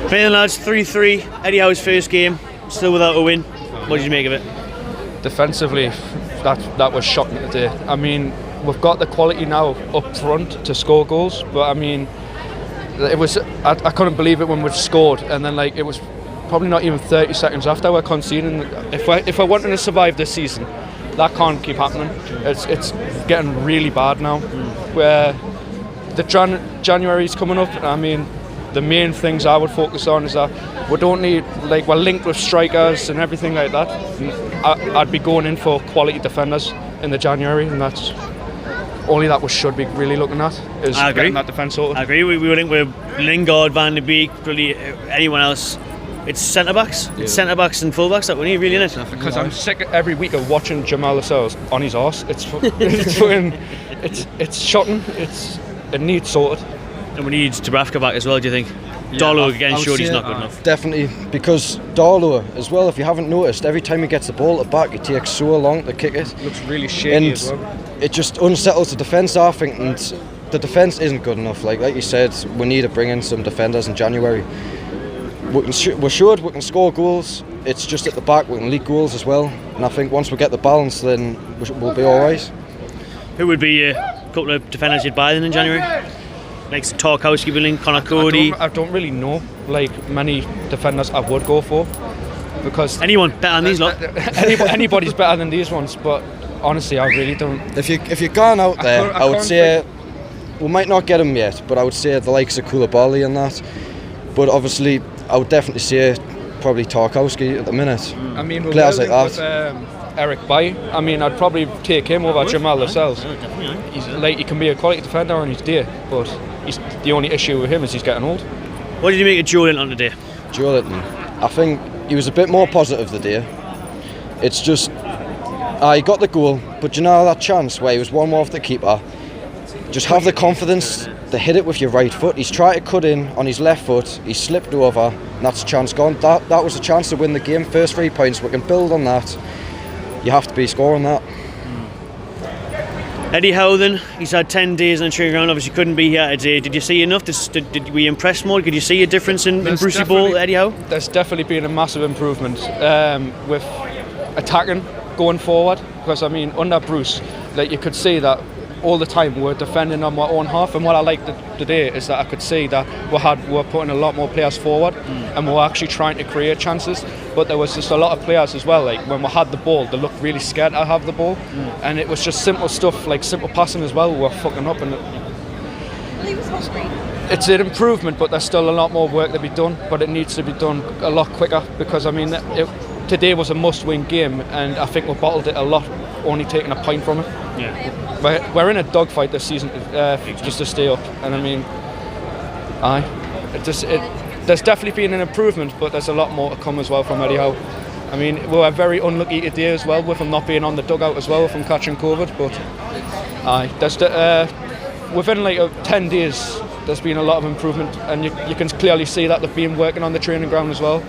Playing lads, 3-3. Eddie Howe's first game, still without a win. What did you make of it? Defensively, that was shocking today. I mean, we've got the quality now up front to score goals, but I mean, it was I couldn't believe it when we scored, and then it was probably not even 30 seconds after we're conceding. If we're wanting to survive this season, that can't keep happening. It's getting really bad now. Where the January's coming up, I mean, the main things I would focus on is that we don't need, we're linked with strikers and everything like that. I'd be going in for quality defenders in the January, and that's only that we should be really looking at, is getting that defence sorted. I agree. We were linked with Lingard, Van de Beek, really anyone else. It's centre-backs. Yeah. It's centre-backs and full-backs that we need, really, isn't it? Because I'm sick every week of watching Jamal Lascelles on his arse. It's shocking. It needs sorted. And we need Dubravka back as well, do you think? Yeah, Darlow again showed he's not good enough. Definitely, because Darlow as well, if you haven't noticed, every time he gets the ball at the back, it takes so long to kick it. Looks really shaky as well. It just unsettles the defence, I think, and the defence isn't good enough. Like you said, we need to bring in some defenders in January. We're sure we can score goals. It's just at the back we can leak goals as well. And I think once we get the balance, then we'll be all right. Who would be a couple of defenders you'd buy then in January? Like Tarkowski, Willing, Connor Cody. I don't really know many defenders I would go for, because anyone better than these lot. Anybody's better than these ones, but honestly, I really don't. If you're going out there, I would say we might not get him yet, but I would say the likes of Koulibaly and that. But obviously, I would definitely say probably Tarkowski at the minute. I mean, players like that. With, Eric Bailly. I mean, I'd probably take him over Jamal Lascelles. He can be a quality defender on his day, but the only issue with him is he's getting old. What did you make of Joelinton on the day? Joelinton, I think he was a bit more positive the day. It's just, he got the goal, but you know that chance where he was one more off the keeper. Just have the confidence to hit it with your right foot. He's tried to cut in on his left foot, he slipped over, and that's a chance gone. That was a chance to win the game. First 3 points, we can build on that. You have to be scoring that. Eddie Howe then, he's had 10 days on the training ground, obviously couldn't be here today. Did you see enough? Did we impress more? Could you see a difference in Brucey Ball, Eddie Howe? There's definitely been a massive improvement with attacking going forward, because I mean under Bruce, you could see that all the time we're defending on our own half, and what I liked today is that I could see that we're putting a lot more players forward, and we're actually trying to create chances. But there was just a lot of players as well, when we had the ball, they looked really scared to have the ball, and it was just simple stuff, simple passing as well, we were fucking up. And it's an improvement, but there's still a lot more work to be done, but it needs to be done a lot quicker, because I mean today was a must-win game, and I think we bottled it a lot, only taking a point from it. Yeah. We're in a dogfight this season just to stay up, and I mean, there's definitely been an improvement, but there's a lot more to come as well from Eddie Howe. I mean, we were very unlucky today as well with him not being on the dugout as well, with him catching COVID. But within 10 days, there's been a lot of improvement, and you can clearly see that they've been working on the training ground as well.